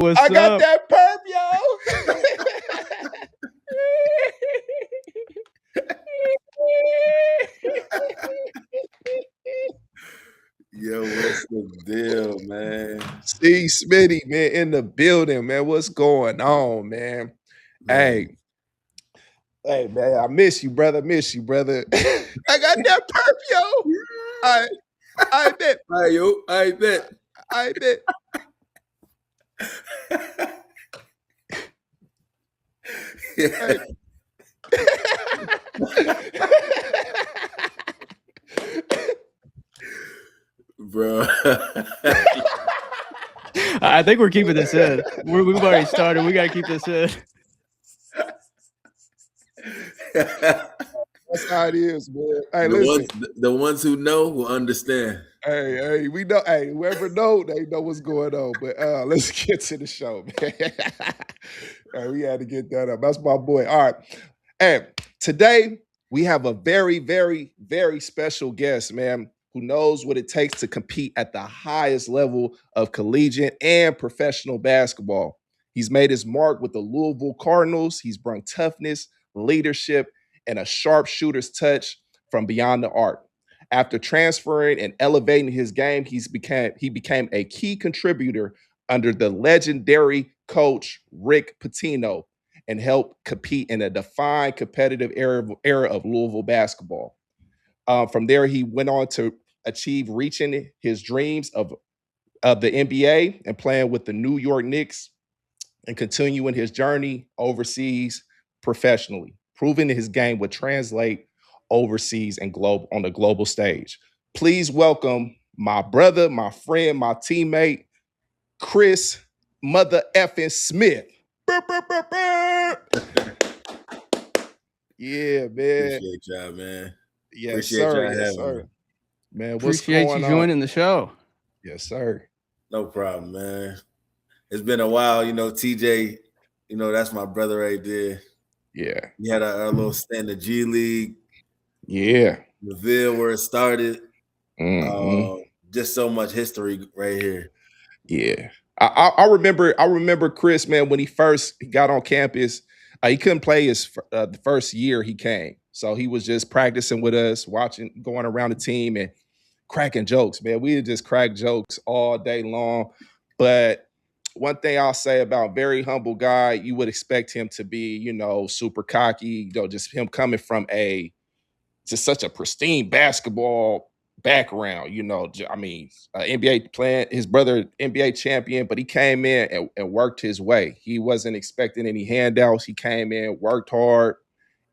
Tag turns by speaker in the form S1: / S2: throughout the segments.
S1: What's
S2: I got
S1: up?
S2: that perp,
S3: Yo, what's the deal, man?
S2: See Smitty, man, in the building, man. What's going on, man?
S3: Man,
S2: Hey, man, I miss you, brother. Miss you, brother. I got that perp, yo. I, I bet.
S3: I bet.
S2: I bet. Hey.
S3: Bro.
S1: I think we're keeping this in. We've already started. We got to keep this in.
S2: That's how it is, man. Hey, listen.
S3: The ones who know will understand.
S2: Hey, we know. Hey, whoever know, they know what's going on. But let's get to the show, man. All right, we had to get that up. That's my boy. All right. Hey, today we have a very, very, very special guest, man, who knows what it takes to compete at the highest level of collegiate and professional basketball. He's made his mark with the Louisville Cardinals. He's brought toughness, leadership, and a sharpshooter's touch from beyond the arc. After transferring and elevating his game, he became a key contributor under the legendary coach Rick Pitino and helped compete in a defined competitive era of Louisville basketball. From there, he went on to achieve reaching his dreams of the NBA and playing with the New York Knicks and continuing his journey overseas professionally, proving his game would translate overseas and on the global stage. Please welcome my brother, my friend, my teammate, Chris Mother effing Smith. Burr, burr, burr, burr. Yeah, man.
S3: Appreciate y'all, man.
S2: Yes,
S3: Appreciate
S2: sir.
S3: y'all
S2: Yes,
S3: having
S2: sir.
S3: me.
S2: Man, what's
S1: Appreciate
S2: going
S1: you
S2: on?
S1: joining the show.
S2: Yes, sir.
S3: No problem, man. It's been a while, TJ, that's my brother right there.
S2: Yeah.
S3: We had our little stint in the G League.
S2: Yeah.
S3: The Ville where it started.
S2: Mhm.
S3: Just so much history right here.
S2: Yeah. I remember Chris, man, when he first got on campus, he couldn't play the first year he came. So he was just practicing with us, going around the team and cracking jokes, man. We would just crack jokes all day long. But one thing I'll say about very humble guy, you would expect him to be, super cocky, just him coming from just such a pristine basketball background. NBA playing, his brother NBA champion, but he came in and worked his way. He wasn't expecting any handouts. He came in, worked hard,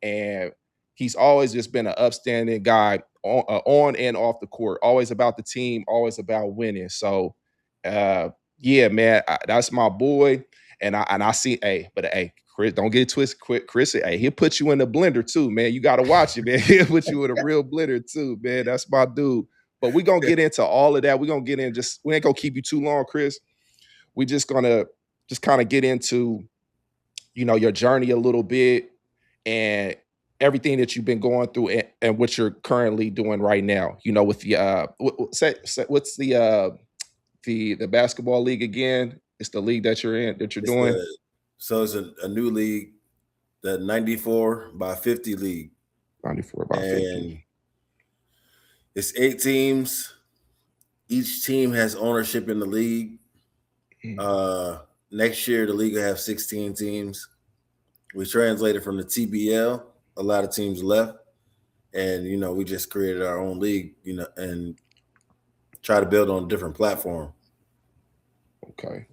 S2: and he's always just been an upstanding guy on and off the court. Always about the team, always about winning. So, yeah, man, that's my boy. And I see, hey, Chris, don't get it twisted. Chris, hey, he'll put you in the blender too, man. You gotta watch it, man. He'll put you in a real blender too, man. That's my dude. But we're gonna get into all of that. We're gonna get in we ain't gonna keep you too long, Chris. We just gonna kind of get into, your journey a little bit and everything that you've been going through and what you're currently doing right now. With the what's the basketball league again? It's the league that you're in, that you're doing.
S3: So it's a new league, the 94 by 50 league.
S2: 94 by 50.
S3: It's 8 teams. Each team has ownership in the league. Next year, the league will have 16 teams. We translated from the TBL. A lot of teams left. And, we just created our own league, and try to build on a different platform.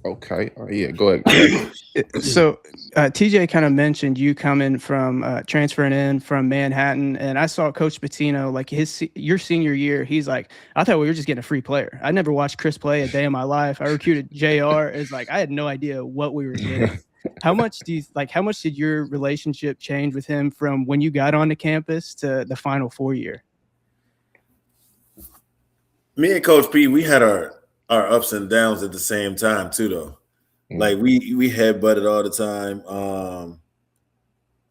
S2: Okay. Oh, yeah, go ahead.
S1: So TJ kind of mentioned you coming from transferring in from Manhattan, and I saw Coach Pitino, like your senior year, he's like, I thought we were just getting a free player. I never watched Chris play a day in my life. I recruited JR. It's like I had no idea what we were getting. How much did your relationship change with him from when you got onto campus to the Final Four year?
S3: Me and Coach P, we had our ups and downs at the same time too, though. Like we headbutted all the time.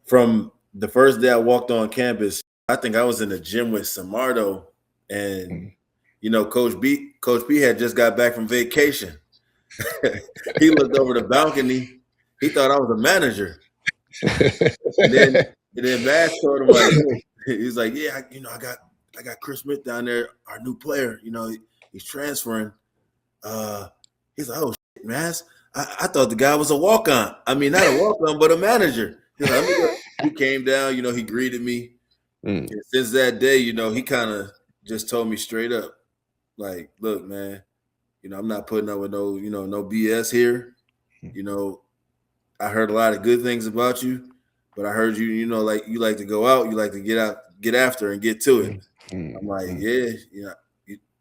S3: From the first day I walked on campus, I think I was in the gym with Samardo, and Coach B had just got back from vacation. He looked over the balcony. He thought I was a manager. And then Bass told him like, he's like, yeah, I got Chris Smith down there, our new player. He's transferring. He's like, oh shit, Mass. I thought the guy was a walk-on. I mean, not a walk-on, but a manager. He's like, he came down. He greeted me. And since that day, he kind of just told me straight up, like, look, man, I'm not putting up with no BS here. I heard a lot of good things about you, but I heard like you like to go out, you like to get after and get to it. I'm like, yeah,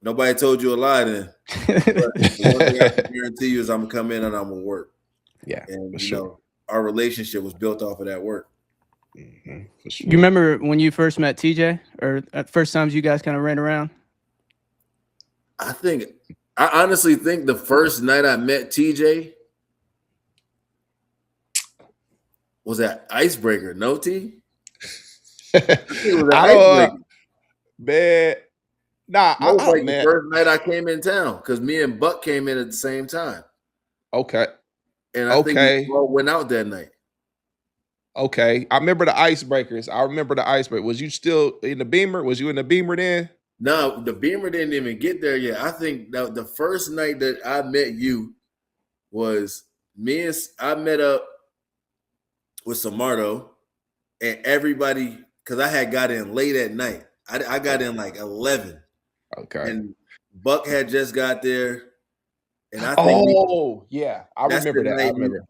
S3: nobody told you a lie then. But the one thing I can guarantee you is I'm gonna come in and I'm gonna work.
S2: Yeah,
S3: and our relationship was built off of that work.
S1: For sure. You remember when you first met TJ, or at first times you guys kind of ran around?
S3: I honestly think the first night I met TJ was that Icebreaker, no T?
S2: I don't, man. Nah,
S3: that was like the first night I came in town because me and Buck came in at the same time.
S2: Okay.
S3: And I think we all went out that night.
S2: Okay. I remember the Icebreakers. Was you still in the Beamer? Was you in the Beamer then?
S3: No, the Beamer didn't even get there yet. I think that the first night that I met you was I met up with Samardo and everybody, because I had got in late at night. I got in like 11.
S2: Okay.
S3: And Buck had just got there. And I think
S2: I remember that. I remember.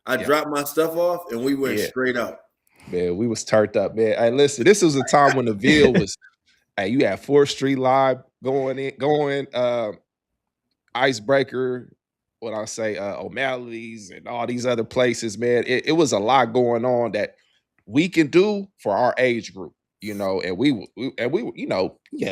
S3: I dropped my stuff off and we went straight out.
S2: Man, we was turned up, man. Hey, listen, this was a time when the Ville was you had 4th Street Live going, Icebreaker, what I say, O'Malley's and all these other places, man. It was a lot going on that we can do for our age group, and we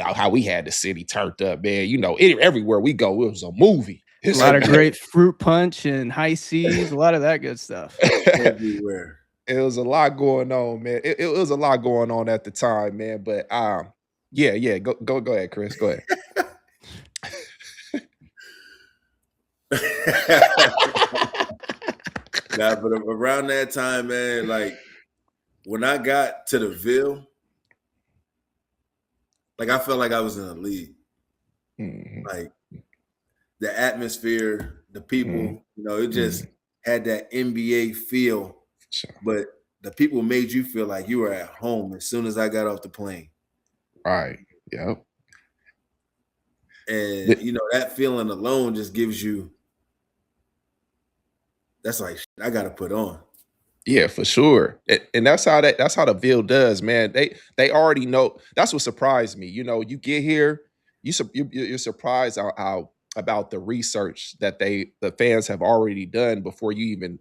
S2: how we had the city turned up, man. Everywhere we go, it was a movie.
S1: A lot of great fruit punch and high seas, a lot of that good stuff.
S3: Everywhere.
S2: It was a lot going on, man. It was a lot going on at the time, man. But yeah. Go ahead, Chris. Go ahead.
S3: But around that time, man, like when I got to the Ville, like I felt like I was in a league. Like the atmosphere, the people, it just had that NBA feel.
S2: Sure.
S3: But the people made you feel like you were at home as soon as I got off the plane.
S2: Right. Yep.
S3: And that feeling alone just gives you. That's like I got to put on.
S2: Yeah, for sure. And that's how the Ville does, man. They already know. That's what surprised me. You get here, you're surprised how about the research that the fans have already done before you even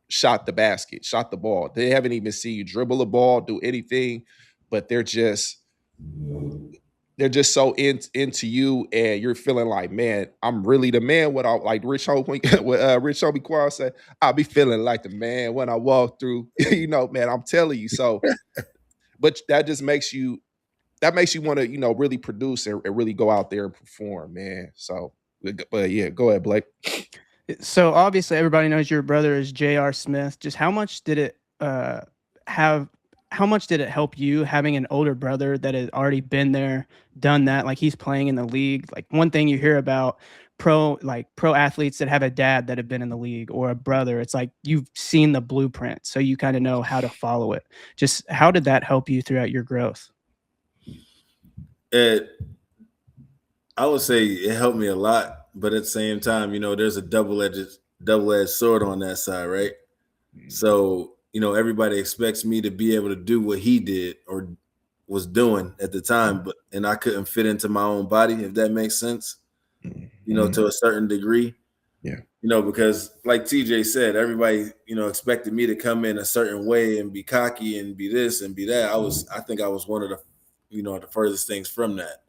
S2: shot the basket, shot the ball. They haven't even seen you dribble a ball, do anything, but they're just so into you, and you're feeling like, man, I'm really the man. What I like Rich Homie Quad said, I'll be feeling like the man when I walk through. Man, I'm telling you. So, but that just makes you want to, really produce and really go out there and perform, man. So, but yeah, go ahead, Blake.
S1: So obviously everybody knows your brother is J.R. Smith. Just how much did it help you having an older brother that had already been there, done that? Like he's playing in the league. Like one thing you hear about pro athletes that have a dad that have been in the league or a brother, it's like you've seen the blueprint, so you kind of know how to follow it. Just how did that help you throughout your growth?
S3: I would say it helped me a lot, but at the same time, there's a double-edged sword on that side, right? So, everybody expects me to be able to do what he did or was doing at the time, and I couldn't fit into my own body, if that makes sense, to a certain degree.
S2: Yeah.
S3: Because like TJ said, everybody, expected me to come in a certain way and be cocky and be this and be that. I think I was one of the, the furthest things from that.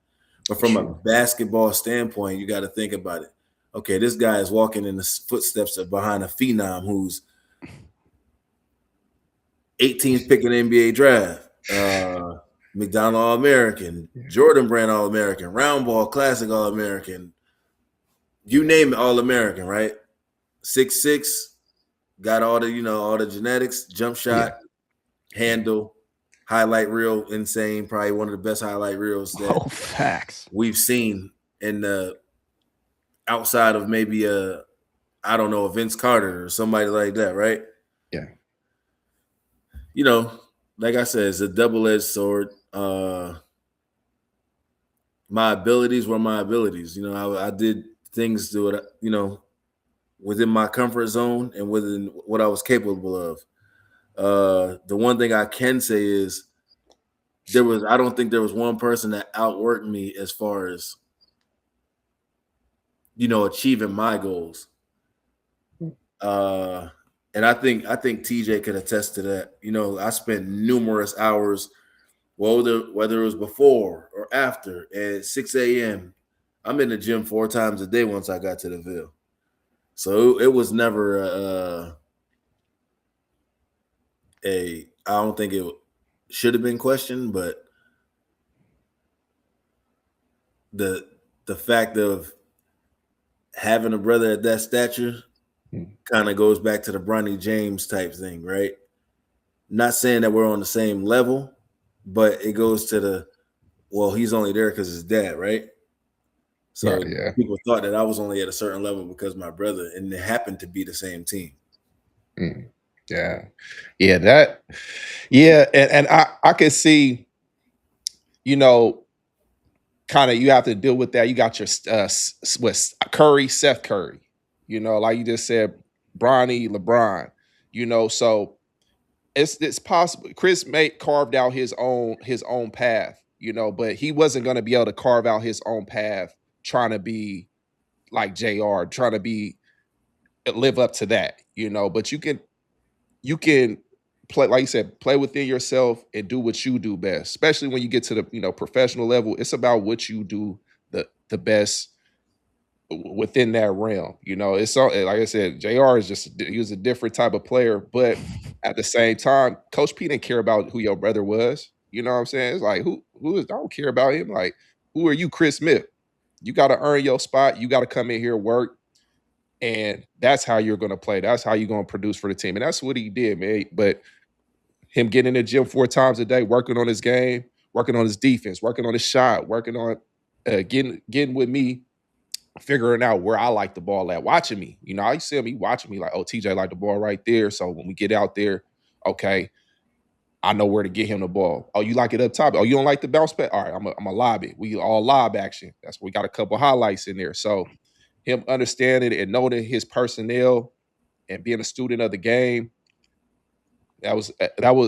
S3: But from a basketball standpoint, you got to think about it. Okay, this guy is walking in the footsteps of behind a phenom who's 18th pick in the NBA draft, McDonald All-American, Jordan Brand All-American, Round Ball Classic All-American, you name it, All American, right? 6'6", got all the genetics, jump shot, handle, highlight reel, insane. Probably one of the best highlight reels that
S1: Oh, facts.
S3: we've seen in the outside of maybe I don't know, a Vince Carter or somebody like that, right?
S2: Yeah.
S3: Like I said, it's a double-edged sword. My abilities were my abilities. I did things to it, within my comfort zone and within what I was capable of. The one thing I can say is I don't think there was one person that outworked me as far as, achieving my goals. And I think TJ could attest to that. I spent numerous hours, whether it was before or after, at 6 a.m. I'm in the gym 4 times a day once I got to the Ville. So it was never I don't think it should have been questioned, but the fact of having a brother at that stature kind of goes back to the Bronny James type thing, right? Not saying that we're on the same level, but it goes to he's only there because his dad, right? So people thought that I was only at a certain level because my brother, and it happened to be the same team.
S2: Yeah. And I could see, kind of you have to deal with that. You got your with Curry, Seth Curry, like you just said, Bronny, LeBron, so it's possible. Chris carved out his own path, but he wasn't going to be able to carve out his own path trying to be like JR, trying to live up to that, but you can play, like you said, play within yourself and do what you do best, especially when you get to the professional level. It's about what you do the best within that realm. It's so, like I said, JR he was a different type of player, but at the same time, Coach P didn't care about who your brother was. You know what I'm saying? It's like who is, I don't care about him. Like, who are you, Chris Smith? You got to earn your spot. You got to come in here, work. And that's how you're going to play. That's how you're going to produce for the team. And that's what he did, man. But him getting in the gym 4 times a day, working on his game, working on his defense, working on his shot, working on getting with me, figuring out where I like the ball at, watching me. I used to see him, he watching me like, oh, TJ like the ball right there. So when we get out there, okay, I know where to get him the ball. Oh, you like it up top? Oh, you don't like the bounce back? All right, I'm a lob it. We all lob action. That's we got a couple highlights in there. So him understanding and knowing his personnel and being a student of the game, that was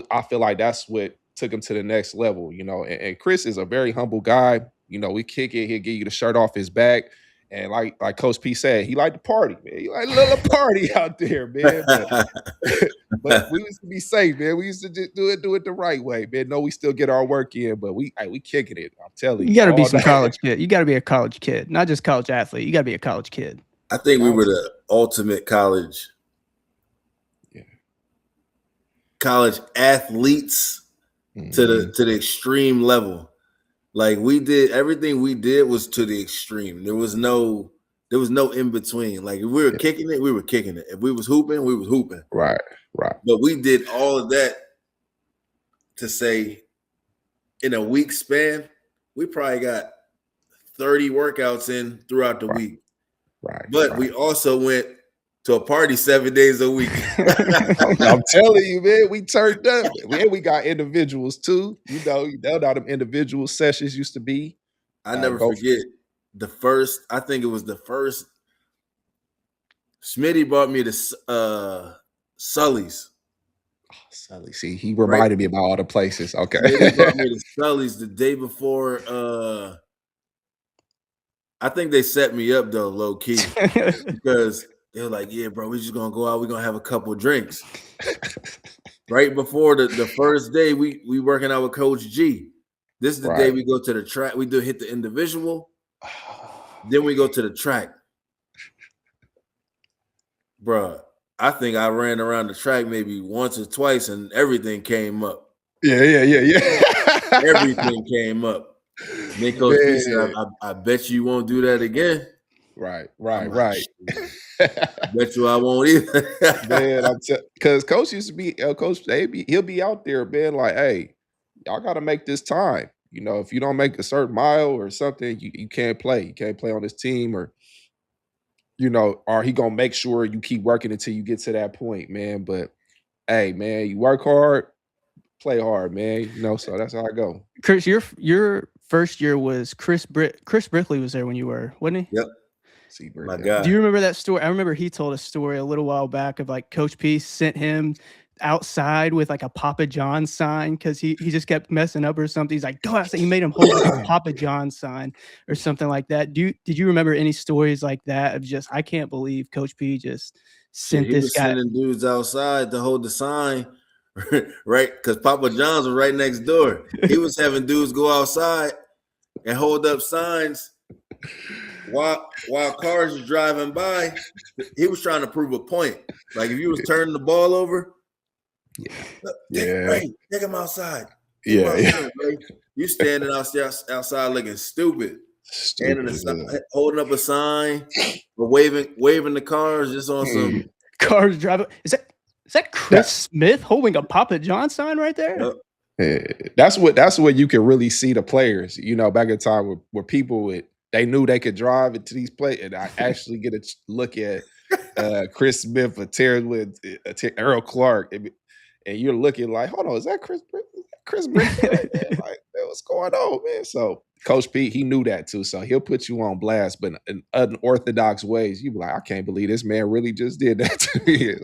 S2: I feel like that's what took him to the next level, and Chris is a very humble guy. We kick it, he'll give you the shirt off his back. And like Coach P said, he liked to party, man. He liked a little party out there, man. But we used to be safe, man. We used to just do it the right way, man. No, we still get our work in, but we kicking it. I'm telling you.
S1: You got to be some college kid. You got to be a college kid, not just college athlete. You got to be a college kid.
S3: I think we were the ultimate college athletes to the extreme level. Like, we did everything we did was to the extreme. There was no in between. Like, if we were kicking it, we were kicking it. If we was hooping, we was hooping.
S2: Right.
S3: But we did all of that to say, in a week span, we probably got 30 workouts in throughout the week.
S2: Right.
S3: But we also went to a party 7 days a week.
S2: I'm telling you, man, we turned up. We got individuals too. You know how them individual sessions used to be.
S3: I never forget the first. I think it was the first. Smitty brought me to Sully's.
S2: Oh, Sully, see, he reminded me about all the places. Okay,
S3: Smitty brought me to Sully's the day before. I think they set me up though, low key, because they were like, "Yeah, bro, we're just gonna go out. We're gonna have a couple drinks." Right before the first day, we working out with Coach G. This is the day we go to the track. We hit the individual. Then we go to the track. Bruh, I think I ran around the track maybe once or twice, and everything came up.
S2: Yeah.
S3: Everything came up. Nick Coach P said, I bet you won't do that again.
S2: Right.
S3: I'm like,
S2: Right.
S3: bet you I won't either.
S2: Man, because coach used to be coach. He'll be out there, man. Like, hey, y'all got to make this time. You know, if you don't make a certain mile or something, you can't play. You can't play on this team, or or he gonna make sure you keep working until you get to that point, man. But hey, man, you work hard, play hard, man. So that's how I go.
S1: Chris, your first year was Chris Brickley was there when you were, wasn't he?
S3: Yep.
S2: My
S3: God.
S1: Do you remember that story? I remember he told a story a little while back of like Coach P sent him outside with like a Papa John sign because he just kept messing up or something. He's like, go outside. He made him hold like a Papa John sign or something like that. Did you remember any stories like that of just I can't believe Coach P just sent
S3: He
S1: this
S3: was
S1: guy
S3: sending dudes outside to hold the sign, right? Because Papa John's was right next door. He was having dudes go outside and hold up signs while cars are driving by. He was trying to prove a point. Like if you was turning the ball over, Ray, take him outside. Ray. You standing outside looking stupid. Holding up a sign or waving the cars just on some
S1: cars driving. Is that Chris Smith holding a Papa John sign right there?
S2: That's what you can really see the players. Back in time where people they knew they could drive into these plays, and I actually get a look at Chris Smith or Earl Clark, and you're looking like, hold on, is that Chris Brick? Like, what's going on, man? So Coach Pete, he knew that too. So he'll put you on blast, but in unorthodox ways, you be like, I can't believe this man really just did that to me.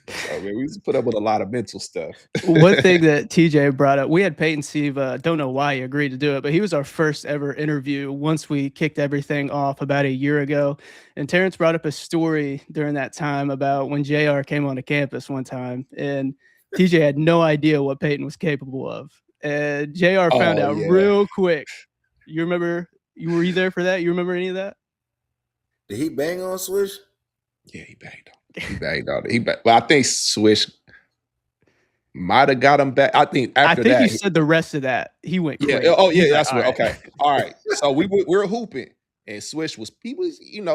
S2: So, man, we used to put up with a lot of mental stuff.
S1: One thing that TJ brought up, we had Peyton Siva. Don't know why he agreed to do it, but he was our first ever interview once we kicked everything off about a year ago. And Terrence brought up a story during that time about when JR came onto campus one time, and TJ had no idea what Peyton was capable of. And JR found out real quick. You remember? Were you there for that? You remember any of that?
S3: Did he bang on Swish?
S2: Yeah, he banged on it. Well, I think Swish might have got him back. I think after that.
S1: I think you said the rest of that. He went crazy.
S2: Yeah. Oh, yeah, that's right. Okay. All right. So we were hooping, and Swish was taking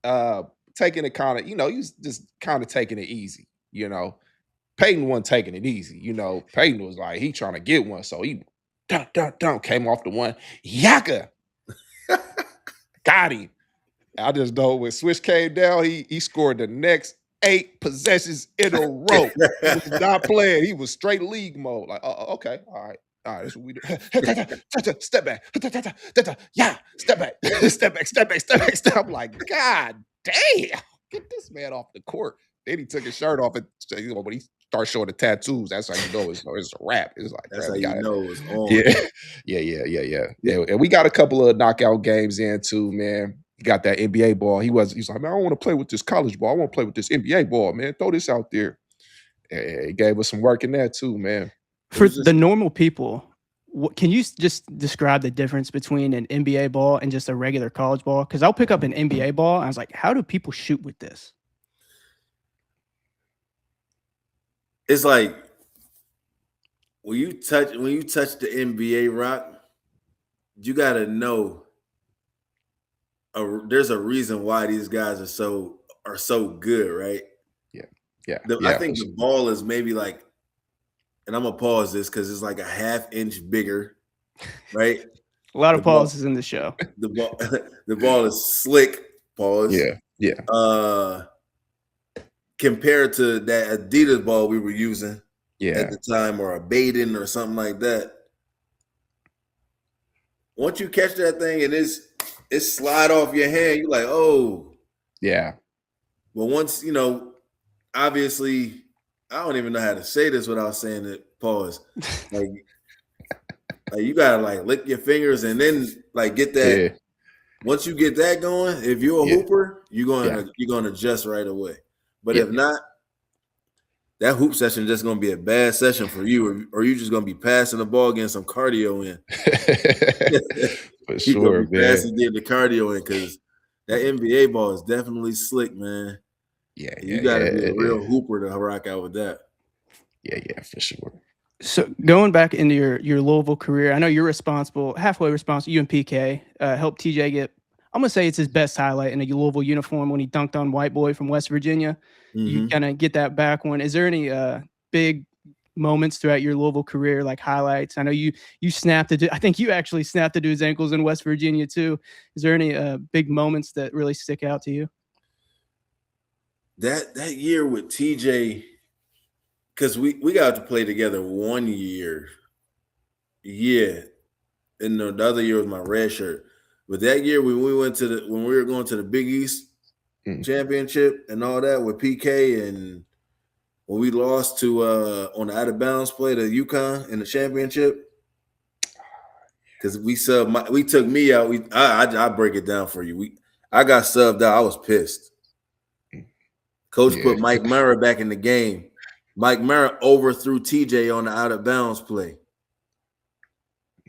S2: it kind of, he was just kind of taking it easy, Peyton wasn't taking it easy, Peyton was like, he trying to get one. So he came off the one. Yaka. Got him. I just know when Swish came down, he scored the next 8 possessions in a row. He was not playing. He was straight league mode. Like, okay, all right. That's what we do. Step back. Yeah, step back. Step back. I'm like, God damn. Get this man off the court. Then he took his shirt off, and when he started showing the tattoos, that's how you know it's a wrap. It's like
S3: that's how you know it's on.
S2: Yeah. And we got a couple of knockout games in too, man. He got that NBA ball. He's like, man, I don't want to play with this college ball. I want to play with this NBA ball, man. Throw this out there. And he gave us some work in that too, man.
S1: For the normal people, can you just describe the difference between an NBA ball and just a regular college ball? Because I'll pick up an NBA ball, and I was like, how do people shoot with this?
S3: It's like when you touch the NBA rock, you gotta know there's a reason why these guys are so good, right?
S2: Yeah.
S3: I think the ball is maybe like, and I'm gonna pause this because it's like a half inch bigger, right?
S1: A lot of pauses in the show.
S3: The ball is slick. Pause.
S2: Yeah.
S3: Compared to that Adidas ball we were using
S2: at
S3: the time, or a Baden or something like that. Once you catch that thing and it slide off your hand, you're like, oh.
S2: Yeah.
S3: But once, obviously, I don't even know how to say this without saying it. Pause. Like you gotta like lick your fingers and then like get that. Yeah. Once you get that going, if you're a hooper, you're gonna adjust right away. But if not, that hoop session is just gonna be a bad session for you, or you're just gonna be passing the ball, getting some cardio in.
S2: For sure, man.
S3: Passing, getting the cardio in, because that NBA ball is definitely slick, man.
S2: Yeah,
S3: you gotta be a real hooper to rock out with that.
S2: Yeah, for sure.
S1: So going back into your Louisville career, I know you're halfway responsible. You and PK helped TJ get I'm gonna say it's his best highlight in a Louisville uniform when he dunked on White Boy from West Virginia. You
S3: Mm-hmm.
S1: kind of get that back one. Is there any big moments throughout your Louisville career, like highlights? I know you snapped it. I think you actually snapped the dude's ankles in West Virginia too. Is there any big moments that really stick out to you?
S3: That year with TJ, because we got to play together 1 year. Yeah. And the other year was my red shirt. But that year when we were going to the Big East championship and all that with PK, and when we lost to on the out of bounds play to UConn in the championship, because we took me out. I break it down for you. I got subbed out. I was pissed. Coach put Mike Murray back in the game. Mike Murray overthrew TJ on the out of bounds play.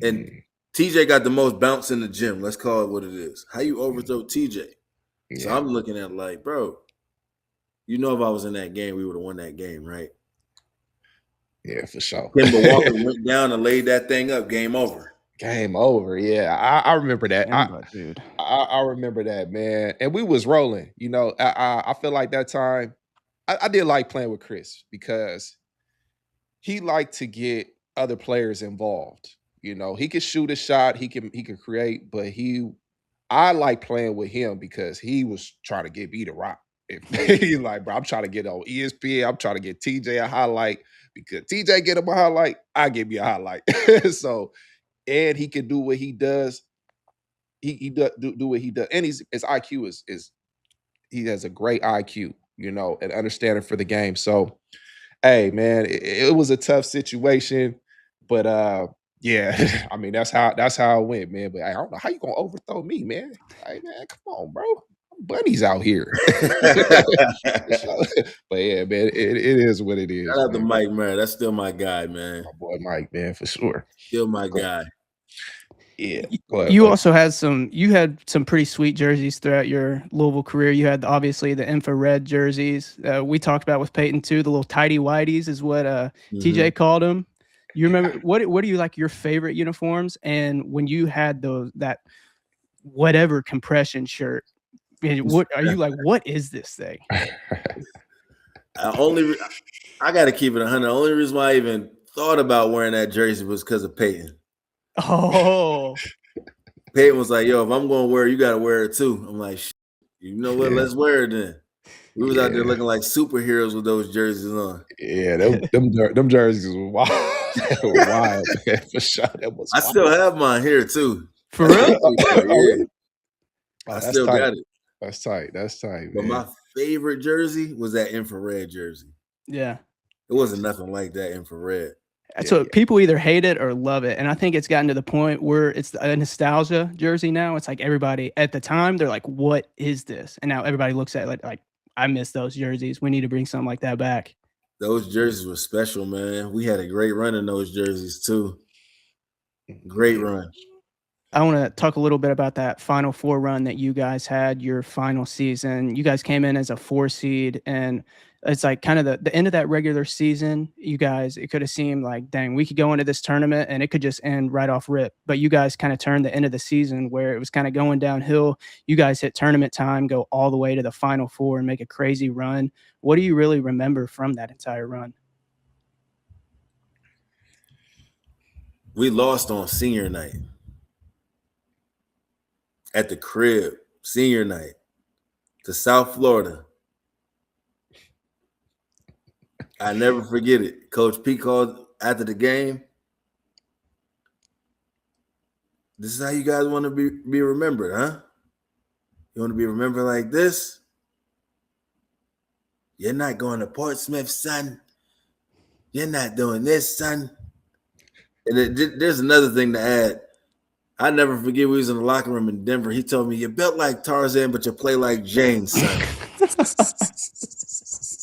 S3: And TJ got the most bounce in the gym. Let's call it what it is. How you overthrow TJ? Yeah. So I'm looking at like, bro, if I was in that game, we would have won that game, right?
S2: Yeah, for sure.
S3: Kemba Walker went down and laid that thing up. Game over.
S2: Game over. Yeah, I remember that.
S1: Dude.
S2: I remember that, man. And we was rolling. I feel like that time I did like playing with Chris because he liked to get other players involved. He could shoot a shot, he could create, but I like playing with him because he was trying to get me to rock. He's like, bro, I'm trying to get on ESPN. I'm trying to get TJ a highlight because TJ get him a highlight, I give you a highlight. So, and he can do what he does. He do what he does, and his IQ is he has a great IQ, and understanding for the game. So, hey, man, it was a tough situation, but yeah, I mean that's how it went, man. But I don't know how you gonna overthrow me, man. Like, man, come on, bro. Buddies out here. But yeah, man, it is what it is.
S3: Shout out to Mike Murray. That's still my guy, man.
S2: My boy Mike, man, for sure.
S3: Still my guy.
S2: Yeah.
S1: You also had some pretty sweet jerseys throughout your Louisville career. You had obviously the infrared jerseys. We talked about with Peyton too. The little tidy whities is what TJ called them. You remember what do you like your favorite uniforms? And when you had that whatever compression shirt, what are you like? What is this thing?
S3: I got to keep it 100. The only reason why I even thought about wearing that jersey was because of Peyton.
S1: Oh,
S3: Peyton was like, "Yo, if I'm going to wear it, you got to wear it too." I'm like, "You know what? Let's wear it then." We was out there looking like superheroes with those jerseys on.
S2: Yeah, them jerseys were wild. Wild, man, for sure.
S3: I still have mine here too.
S1: For real?
S3: Yeah. I still got it.
S2: That's tight.
S3: But my favorite jersey was that infrared jersey.
S1: Yeah.
S3: It wasn't nothing like that infrared.
S1: So people either hate it or love it. And I think it's gotten to the point where it's a nostalgia jersey now. It's like everybody at the time, they're like, what is this? And now everybody looks at it like I miss those jerseys. We need to bring something like that back.
S3: Those jerseys were special, man. We had a great run in those jerseys too. Great run.
S1: I want to talk a little bit about that Final Four run that you guys had your final season. You guys came in as a 4 seed, and it's like kind of the end of that regular season. You guys, it could have seemed like, dang, we could go into this tournament and it could just end right off rip. But you guys kind of turned the end of the season where it was kind of going downhill. You guys hit tournament time, go all the way to the Final Four and make a crazy run. What do you really remember from that entire run?
S3: We lost on senior night. At the crib, senior night, to South Florida. I never forget it. Coach P called after the game. This is how you guys want to be remembered, huh? You want to be remembered like this? You're not going to Portsmouth, son. You're not doing this, son. And there's another thing to add. I never forget we was in the locker room in Denver. He told me, "You're built like Tarzan, but you play like Jane, son."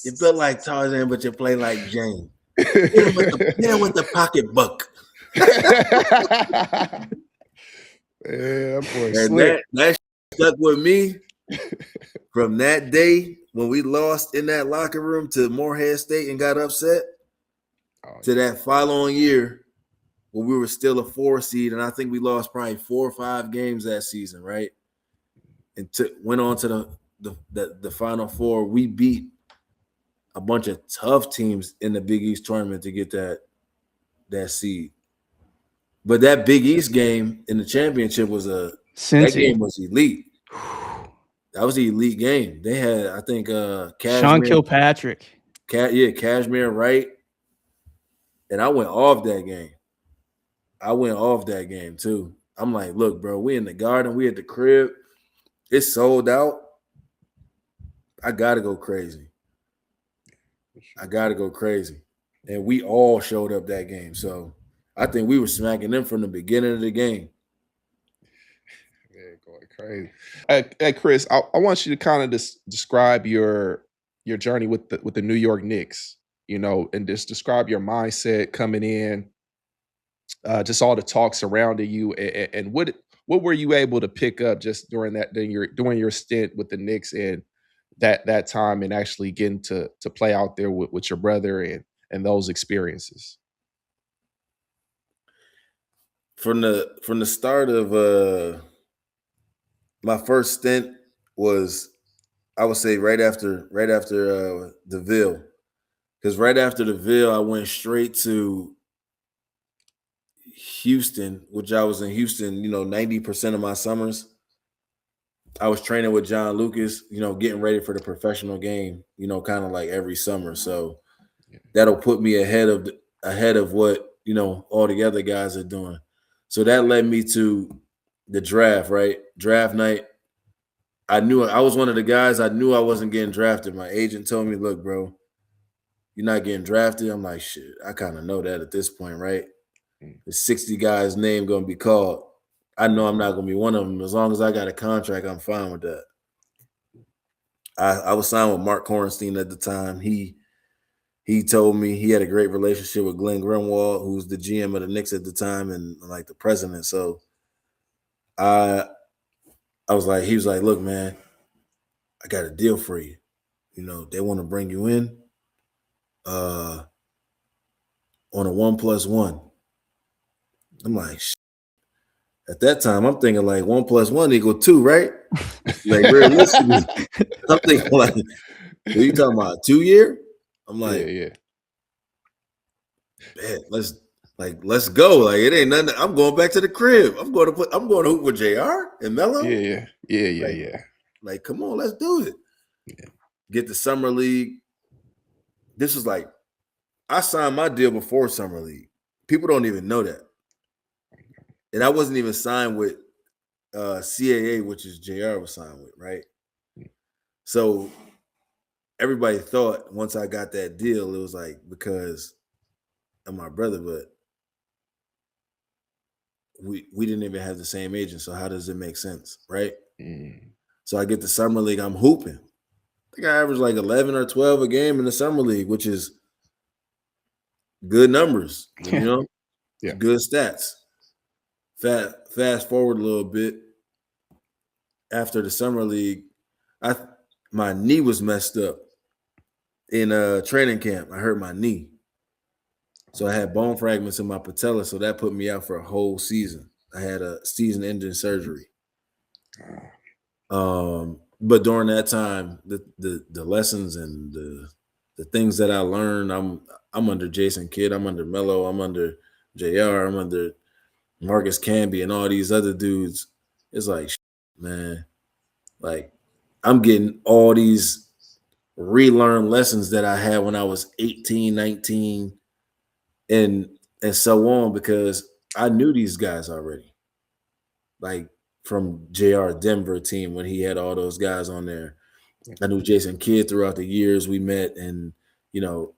S3: You're built like Tarzan, but you play like Jane. Hit him with the pocketbook.
S2: Yeah, boy,
S3: that stuck with me from that day when we lost in that locker room to Morehead State and got upset to that following year. When we were still a 4 seed, and I think we lost probably 4 or 5 games that season, right? and went on to the Final Four. We beat a bunch of tough teams in the Big East tournament to get that seed. But that Big East game in the championship was that
S1: Cincy.
S3: game was elite. That was the elite game. They had, I think,
S1: Sean
S3: Cashmere,
S1: Kilpatrick.
S3: Cashmere Wright, and I went off that game. Too. I'm like, look, bro, we in the Garden, we at the crib, it's sold out. I gotta go crazy. And we all showed up that game. So I think we were smacking them from the beginning of the game.
S2: Yeah, going crazy. Hey Chris, I want you to kind of describe your journey with the New York Knicks, and just describe your mindset coming in, just all the talk surrounding you, and what were you able to pick up just during your stint with the Knicks and that time, and actually getting to play out there with your brother and those experiences.
S3: From the start of my first stint was, I would say, right after DeVille, because right after DeVille I went straight to Houston, which I was in Houston 90% of my summers. I was training with John Lucas, getting ready for the professional game, kind of like every summer. So that'll put me ahead of what all the other guys are doing. So that led me to the draft, right? Draft night. I knew I was one of the guys. I knew I wasn't getting drafted. My agent told me, "Look, bro, you're not getting drafted." I'm like, "Shit, I kind of know that at this point, right? The 60 guys' name gonna be called. I know I'm not gonna be one of them. As long as I got a contract, I'm fine with that." I was signed with Mark Korenstein at the time. He told me he had a great relationship with Glenn Grunwald, who was the GM of the Knicks at the time and like the president. So I was like, he was like, "Look, man, I got a deal for you. They want to bring you in on a 1+1." I'm like, at that time, I'm thinking like 1+1 = 2, right? Like realistically, I'm thinking like, what are you talking about? 2 year? I'm like,
S2: Yeah.
S3: man, let's go. Like it ain't nothing. I'm going back to the crib. I'm going to hoop with JR and Melo.
S2: Yeah.
S3: Like, come on, let's do it.
S2: Yeah.
S3: Get the summer league. This was like, I signed my deal before summer league. People don't even know that. And I wasn't even signed with CAA, which is JR was signed with, right? So everybody thought once I got that deal, it was like because of my brother, but we didn't even have the same agent. So how does it make sense, right? So I get the summer league, I'm hooping. I think I averaged like 11 or 12 a game in the summer league, which is good numbers,
S2: Yeah.
S3: good stats. Fast forward a little bit. After the summer league, my knee was messed up in training camp. I hurt my knee. So I had bone fragments in my patella, so that put me out for a whole season. I had a season-ending surgery. But during that time, the lessons and the things that I learned, I'm under Jason Kidd, I'm under Melo, I'm under JR, I'm under Marcus Camby and all these other dudes. It's like, man, like I'm getting all these relearn lessons that I had when I was 18, 19, and so on, because I knew these guys already. Like from JR Denver team when he had all those guys on there. I knew Jason Kidd throughout the years we met and,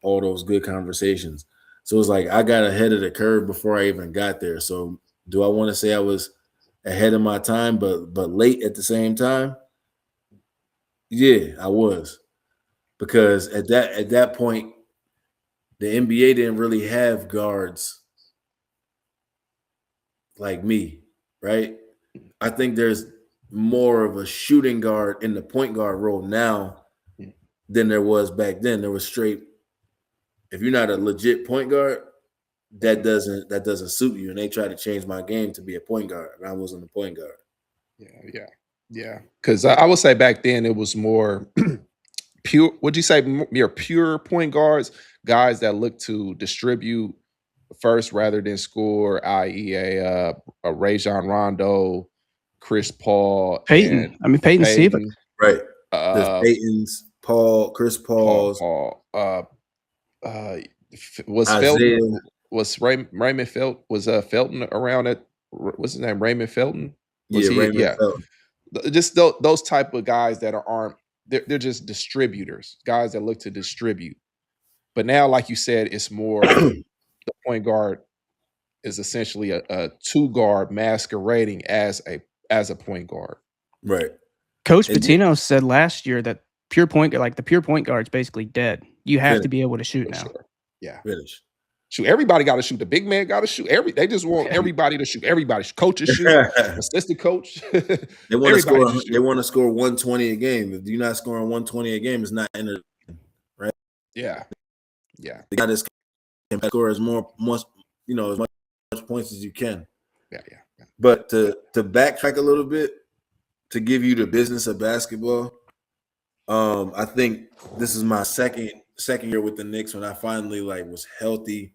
S3: all those good conversations. So it's like I got ahead of the curve before I even got there. So do I want to say I was ahead of my time, but late at the same time? Yeah, I was. Because at that point, the NBA didn't really have guards like me, right? I think there's more of a shooting guard in the point guard role now than there was back then. There was straight, if you're not a legit point guard, that doesn't suit you. And they tried to change my game to be a point guard, and I wasn't a point guard.
S2: Yeah. Yeah, because I would say back then it was more pure. Would you say more pure point guards, guys that look to distribute first rather than score, i.e., a Rajon Rondo, Chris Paul, and
S1: Peyton. I mean, Peyton Siva.
S2: Peyton,
S3: Right. The
S2: uh,
S3: Peytons, Chris Paul's,
S2: uh, was Felton,
S3: Isaiah.
S2: was Raymond Felton around it? What's his name? Raymond Felton? Was
S3: Yeah,
S2: he?
S3: Raymond
S2: Yeah,
S3: Felton.
S2: just those type of guys that aren't. They're just distributors, guys that look to distribute. But now, like you said, it's more the point guard is essentially a two guard masquerading as a point guard.
S3: Right.
S1: Coach
S3: And
S1: Pitino said last year that the pure point guard's basically dead. You have to
S3: Finish.
S1: be able to shoot
S2: For
S1: now.
S2: sure. Yeah.
S3: finish.
S2: Shoot, everybody got to shoot. The big man got to shoot. They just want everybody to shoot. Everybody, coaches shoot, assistant coach.
S3: They want to score.
S2: Everybody just
S3: They
S2: shoot.
S3: want to score 120 a game. If you're not scoring 120 a game, it's not entertaining, right?
S2: Yeah, yeah,
S3: The guy that's can score as much points as you can.
S2: yeah.
S3: But to backtrack a little bit, to give you the business of basketball, I think this is my second year with the Knicks when I finally was healthy,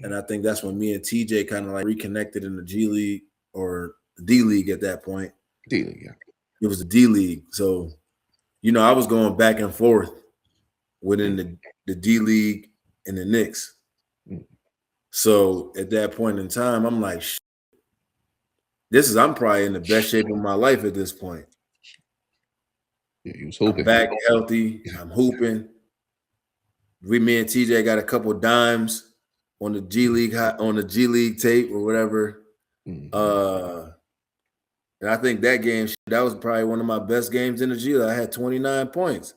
S3: and I think that's when me and TJ kind of reconnected in the G League or D League at that point.
S2: D League, yeah.
S3: It was the D League, so I was going back and forth within the D League and the Knicks. So at that point in time, I'm like, I'm probably in the best shape of my life at this point.
S2: Yeah, he was hooping.
S3: I'm back healthy. I'm hooping. Me and TJ got a couple dimes on the G League tape or whatever. And I think that game, that was probably one of my best games in the G League. I had 29 points.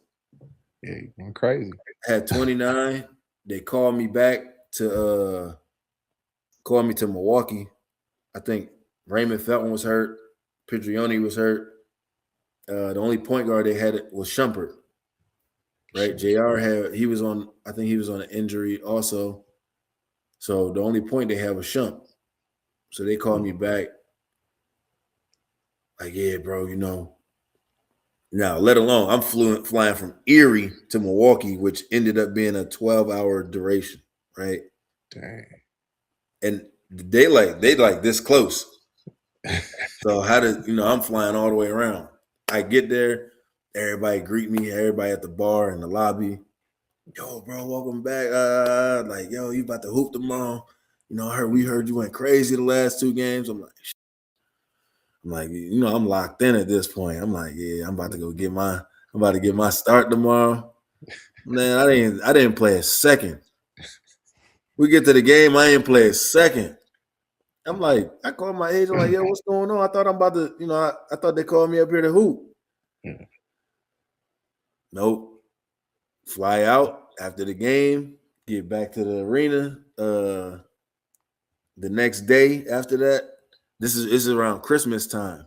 S2: Yeah, you went crazy.
S3: I had 29. They called me back to Milwaukee. I think Raymond Felton was hurt. Pedrioni was hurt. The only point guard they had was Shumpert. Right? He was on an injury also. So the only point they had was Shump. So they called me back. Like, yeah, bro, now, let alone I'm flying from Erie to Milwaukee, which ended up being a 12-hour duration, right?
S2: Dang.
S3: And they this close. So I'm flying all the way around. I get there, everybody greet me, everybody at the bar in the lobby. Yo, bro, welcome back. Yo, you about to hoop tomorrow? We heard you went crazy the last 2 games. I'm like, I'm locked in at this point. I'm like, yeah, I'm about to get my start tomorrow. Man, I didn't play a second. We get to the game, I ain't play a second. I'm like, I called my agent, like, yo, what's going on? I thought I'm about to, I thought they called me up here to hoop. Nope. Fly out after the game, get back to the arena. The next day after that, this is around Christmas time.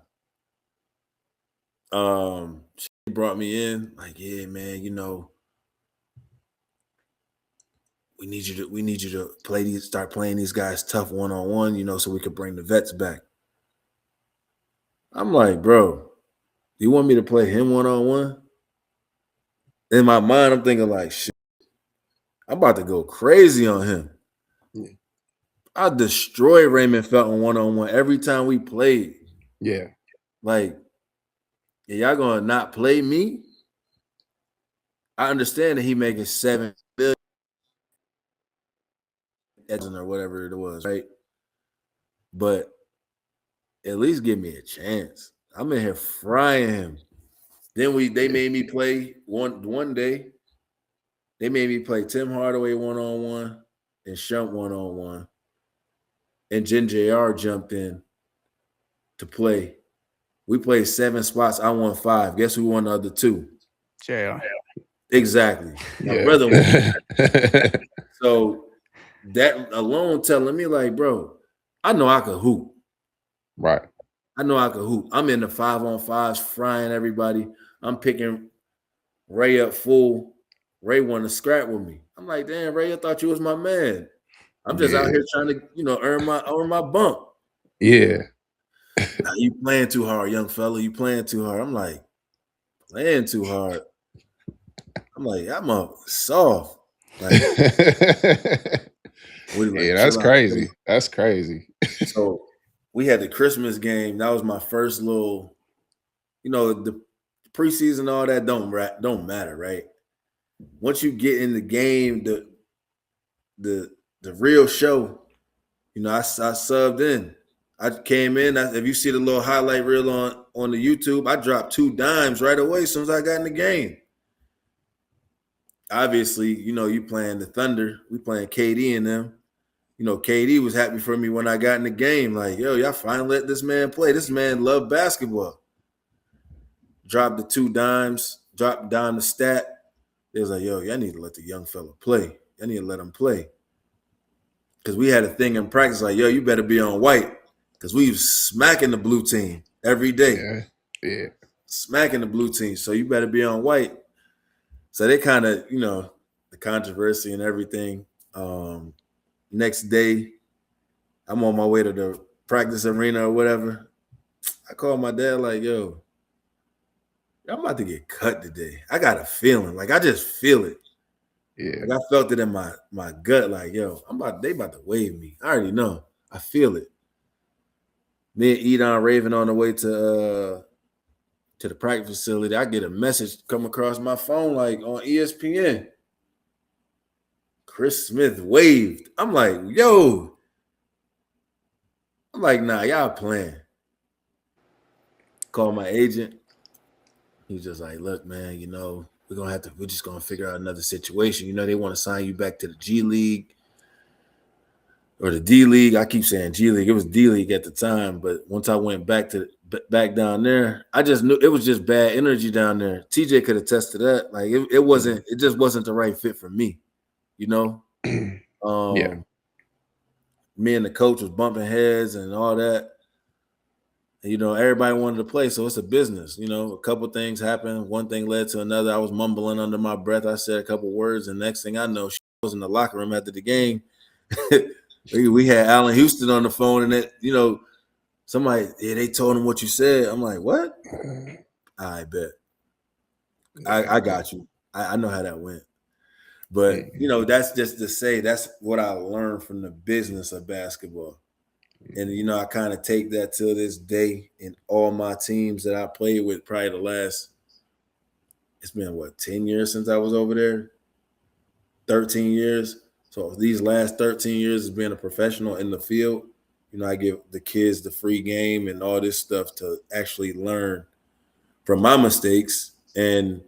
S3: She brought me in, like, yeah, man, we need you to start playing these guys tough one-on-one, so we could bring the vets back. I'm like, bro, you want me to play him one-on-one? In my mind, I'm thinking like, shit, I'm about to go crazy on him. Yeah. I destroyed Raymond Felton one-on-one every time we played.
S2: Yeah.
S3: Like, y'all gonna not play me? I understand that he making $7 billion or whatever it was, right? But at least give me a chance. I'm in here frying him. Then they made me play one day. They made me play Tim Hardaway one-on-one and Shump one-on-one. And Jen JR jumped in to play. We played 7 spots. I won 5. Guess who won the other 2?
S1: JR.
S3: Exactly. My brother won. So that alone telling me, like, bro, I know I could hoop.
S2: Right.
S3: I know I could hoop. I'm in the 5-on-5s, frying everybody. I'm picking Ray up full. Ray wanted to scrap with me. I'm like, damn, Ray, I thought you was my man. I'm just out here trying to, earn my bump.
S2: Yeah.
S3: Nah, you playing too hard, young fella. You playing too hard. I'm like, playing too hard. I'm like, I'm up soft. Like, we like
S2: Yeah, that's
S3: chill out.
S2: crazy. That's crazy.
S3: So we had the Christmas game. That was my first little, the preseason, all that don't matter, right? Once you get in the game, the real show, I subbed in. I came in. If you see the little highlight reel on the YouTube, I dropped 2 dimes right away as soon as I got in the game. Obviously, you playing the Thunder. We playing KD and them. KD was happy for me when I got in the game. Like, yo, y'all finally let this man play. This man loved basketball. Dropped the 2 dimes, dropped down the stat. They was like, yo, y'all need to let the young fella play. Y'all need to let him play. Because we had a thing in practice like, yo, you better be on white. Because we was smacking the blue team every day.
S2: Yeah.
S3: Smacking the blue team. So you better be on white. So they kind of, the controversy and everything. Next day, I'm on my way to the practice arena or whatever. I called my dad like, yo, I'm about to get cut today. I got a feeling. Like, I just feel it.
S2: Yeah.
S3: Like, I felt it in my gut. Like, yo, they about to wave me. I already know. I feel it. Me and Edon Raven on the way to the practice facility. I get a message come across my phone like on ESPN. Chris Smith waved. I'm like, yo. I'm like, nah, y'all playing. Call my agent. He's just like, look, man, we're just gonna figure out another situation. They want to sign you back to the G League or the D League. I keep saying G League. It was D League at the time, but once I went back down there, I just knew it was just bad energy down there. TJ could attest to that. Like it just wasn't the right fit for me.
S2: Yeah.
S3: Me and the coach was bumping heads and all that. And, everybody wanted to play, so it's a business. A couple things happened. One thing led to another. I was mumbling under my breath. I said a couple words, and next thing I know, she was in the locker room after the game. We had Allen Houston on the phone, and somebody, they told him what you said. I'm like, what? I bet. I got you. I know how that went. But, that's just to say that's what I learned from the business of basketball. And, I kind of take that to this day in all my teams that I played with probably it's been 10 years since I was over there? 13 years. So these last 13 years of being a professional in the field, I give the kids the free game and all this stuff to actually learn from my mistakes. And,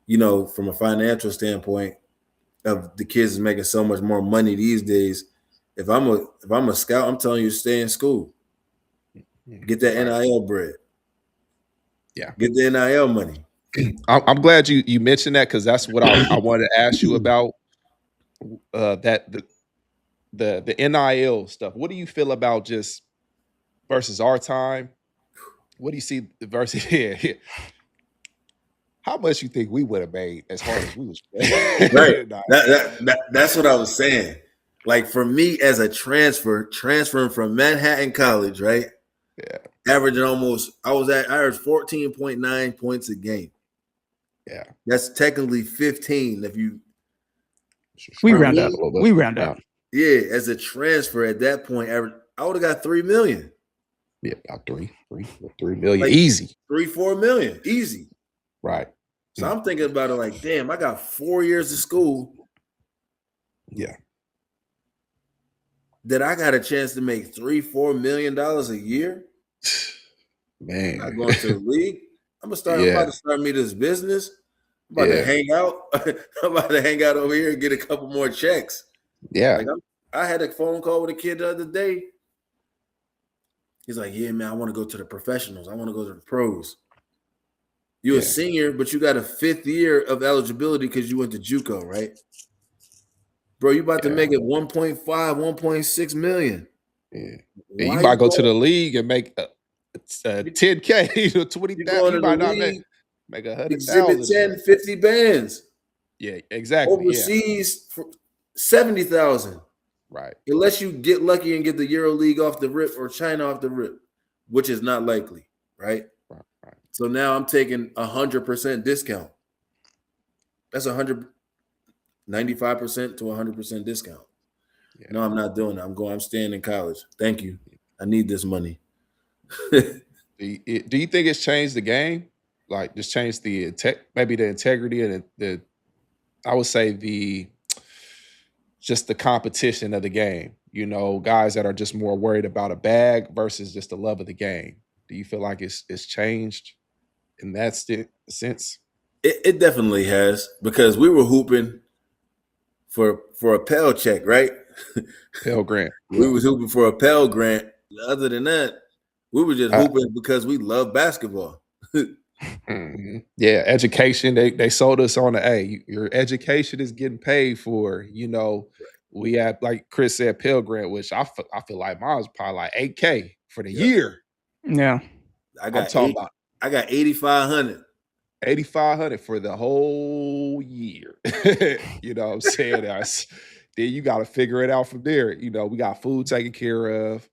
S3: from a financial standpoint of the kids is making so much more money these days. If I'm a scout, I'm telling you to stay in school. Get that NIL bread.
S2: Yeah.
S3: Get the NIL money.
S2: I'm glad you mentioned that because that's what I wanted to ask you about. That the NIL stuff. What do you feel about just versus our time? What do you see versus here? How much you think we would have made as hard as we was playing?
S3: Right. That's what I was saying. Like for me as a transferring from Manhattan College, right?
S2: Yeah.
S3: Averaging I averaged 14.9 points a game.
S2: Yeah.
S3: That's technically 15 if you
S1: we round up. We round up.
S3: Yeah, as a transfer at that point, I would have got $3 million.
S2: Yeah, about 3 million. Like easy.
S3: 3-4 million. Easy.
S2: Right.
S3: So I'm thinking about it like, damn, I got 4 years of school.
S2: Yeah.
S3: That I got a chance to make $3-4 million a year.
S2: Man.
S3: I'm not going to the league. I'm about to start me this business. I'm about to hang out. I'm about to hang out over here and get a couple more checks.
S2: Yeah.
S3: Like I had a phone call with a kid the other day. He's like, yeah, man, I want to go to the professionals. I want to go to the pros. You're a senior, but you got a 5th year of eligibility because you went to JUCO, right? Bro, you about to make it 1.5, 1.6 million.
S2: Yeah. You might go to the league and make 10K or 20,000. You might not make 100,000.
S3: Exhibit 10, 50 bands.
S2: Yeah, exactly.
S3: Overseas for 70,000.
S2: Right.
S3: Unless you get lucky and get the Euro League off the rip or China off the rip. which is not likely, right?
S2: Right, right.
S3: So now I'm taking 100% discount. That's 95% to 100% discount.
S2: Yeah.
S3: No, I'm not doing that. I'm staying in college. Thank you. I need this money.
S2: Do you think it's changed the game? Like, just changed maybe the integrity and the I would say just the competition of the game. You know, guys that are just more worried about a bag versus just the love of the game. Do you feel like it's changed in that sense?
S3: It definitely has, because we were hooping for a Pell check, right?
S2: Pell Grant.
S3: We
S2: Yeah.
S3: was hooping for a Pell Grant. Other than that, we were just
S2: Uh,
S3: hooping because we love basketball.
S2: Yeah, education. They sold us on the your education is getting paid for. You know, we had, like Chris said, Pell Grant, which I feel like mine was probably like 8K for the
S3: Yep.
S2: year.
S1: Yeah.
S2: I'm talking about
S3: I got 8,500.
S2: 8,500 for the whole year. You know what I'm saying? Then you got to figure it out from there. You know, we got food taken care of,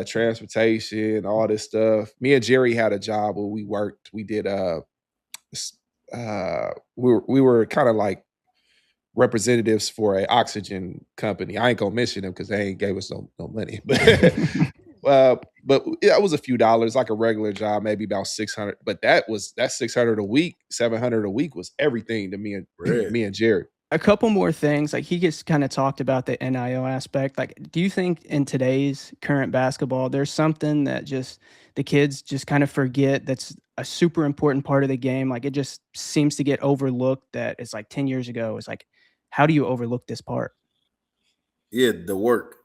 S2: transportation, all this stuff. Me and Jerry had a job where we worked. We did we were kind of like representatives for a oxygen company. I ain't gonna mention them because they ain't gave us no money. But yeah, it was a few dollars, like a regular job, maybe about 600. But that 600 a week, 700 a week was everything to me and me and Jerry.
S1: A couple more things, like he just kind of talked about the NIL aspect. Like, do you think in today's current basketball, there's something that just the kids just kind of forget that's a super important part of the game? Like, it just seems to get overlooked. That it's like 10 years ago. It's like, how do you overlook this part?
S3: Yeah, the work.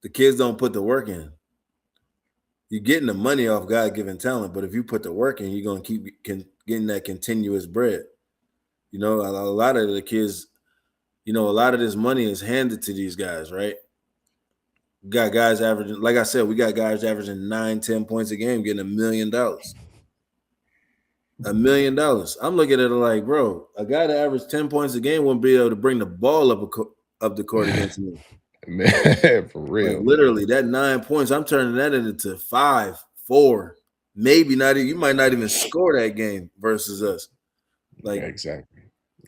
S3: The kids don't put the work in. You're getting the money off God-given talent, but if you put the work in, you're gonna keep getting that continuous bread. You know, a lot of the kids, you know, a lot of this money is handed to these guys, right? We got guys averaging, like I said, we got guys averaging 9-10 points a game, getting $1 million. $1 million. I'm looking at it like, bro, a guy that averaged 10 points a game won't be able to bring the ball up the court against me.
S2: Man, for real.
S3: Like, literally, that 9 points, I'm turning that into 5, 4, maybe not even, you might not even score that game versus us. Like,
S2: yeah, exactly.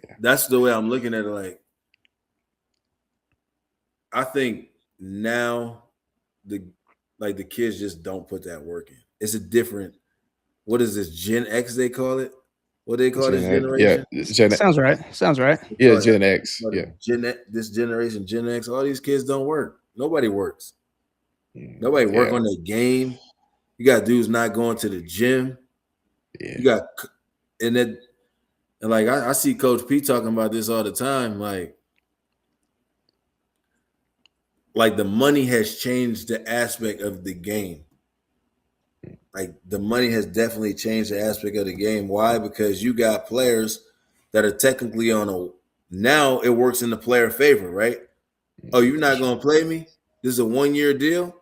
S2: Yeah.
S3: That's the way I'm looking at it. Like, I think now the kids just don't put that work in. It's a different, what is this, Gen X they call it? What they call this generation?
S2: Yeah,
S1: Sounds right. Sounds right.
S2: Yeah, Gen X. Yeah.
S3: This generation, Gen X, all these kids don't work. Nobody works. Nobody work on their game. You got dudes not going to the gym.
S2: Yeah.
S3: You got, and like I see Coach P talking about this all the time. Like the money has changed the aspect of the game. Like the money has definitely changed the aspect of the game. Why? Because you got players that are technically now it works in the player favor, right? Oh, you're not gonna play me? This is a 1-year deal.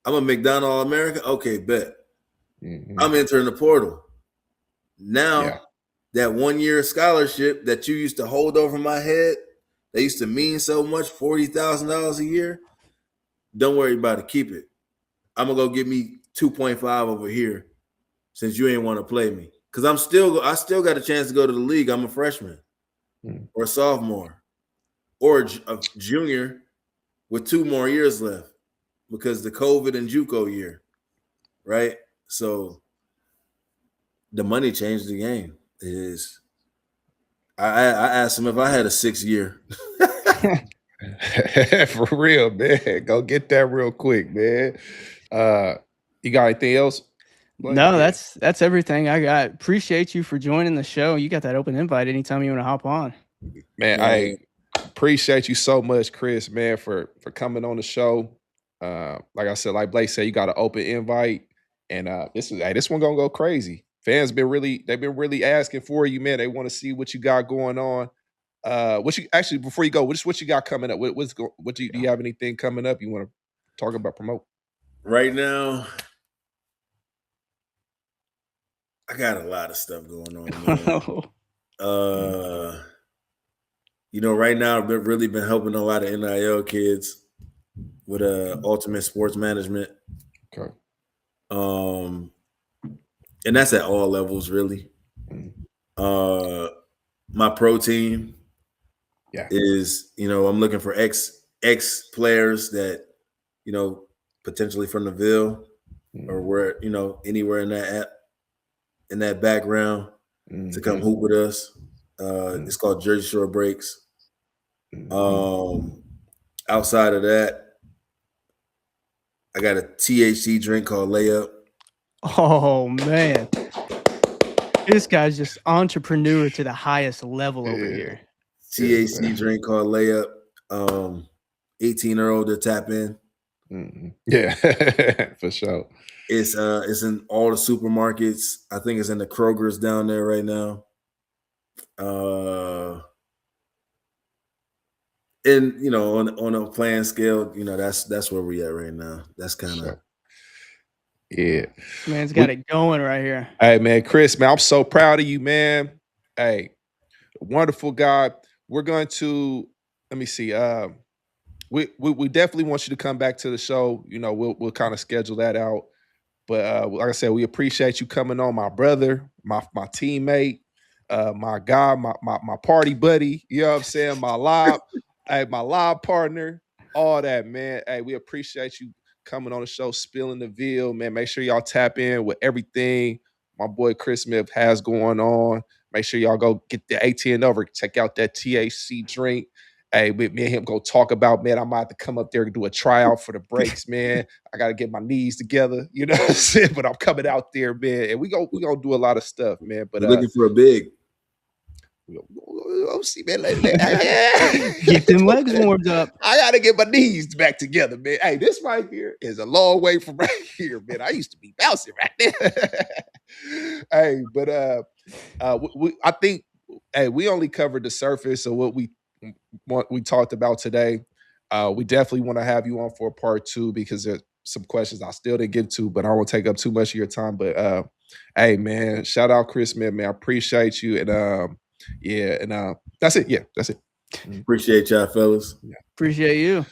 S3: I'm a McDonald All-American. Okay, bet. I'm entering the portal. Now that 1-year scholarship that you used to hold over my head, that used to mean so much, $40,000 a year. Don't worry about it. Keep it. I'm gonna go get me 2.5 over here since you ain't want to play me. Because I still got a chance to go to the league. I'm a freshman or a sophomore or a junior with 2 more years left because the COVID and JUCO year, right? So the money changed the game. It is. I asked him if I had a 6th year.
S2: For real, man. Go get that real quick, man. You got anything else?
S1: No, that's everything I got. Appreciate you for joining the show. You got that open invite anytime you want to hop on.
S2: Man, I appreciate you so much, Chris, man, for coming on the show. Like I said, like Blake said, you got an open invite, and this one gonna go crazy. Fans been really asking for you, man. They want to see what you got going on. What you actually, before you go, what you got coming up? Do you have anything coming up you want to talk about, promote?
S3: Right now, I got a lot of stuff going on, man. You know, right now I've been helping a lot of NIL kids with ultimate sports management.
S2: Okay.
S3: And that's at all levels, really. My pro team is, I'm looking for ex players that, potentially from the Ville or where, anywhere in that background to come hoop with us. It's called Jersey Shore Breaks. Outside of that, I got a THC drink called Layup.
S1: Oh man, this guy's just entrepreneur to the highest level over here.
S3: THC drink called Layup. 18 or older, tap in.
S2: Yeah, for sure.
S3: It's in all the supermarkets. I think it's in the Kroger's down there right now. And on a playing scale, that's where we at right now. That's kind of
S2: yeah.
S1: Man's got it going right here.
S2: Hey man, Chris, man, I'm so proud of you, man. Hey, wonderful guy. We're going to let me see. We definitely want you to come back to the show. We'll kind of schedule that out. But like I said, we appreciate you coming on, my brother, my teammate, my guy, my party buddy. You know what I'm saying? My live partner, all that, man. Hey, we appreciate you coming on the show, spilling the veal, man. Make sure y'all tap in with everything my boy Chris Smith has going on. Make sure y'all go get the ATN over, check out that THC drink. Hey, me and him go talk about, man, I might have to come up there and do a tryout for the breaks, man. I got to get my knees together, you know what I'm saying? But I'm coming out there, man, and we gonna do a lot of stuff, man. But
S3: looking for a big.
S2: We'll see, man.
S1: Get them legs warmed up.
S2: I got to get my knees back together, man. Hey, this right here is a long way from right here, man. I used to be bouncing right there. Hey, but I think, hey, we only covered the surface of what we talked about today. We definitely want to have you on for a part 2 because there's some questions I still didn't get to, but I won't take up too much of your time. But hey, man, shout out Chris Smith, man. I appreciate you. And that's it. Yeah, that's it.
S3: Appreciate y'all, fellas.
S1: Appreciate you.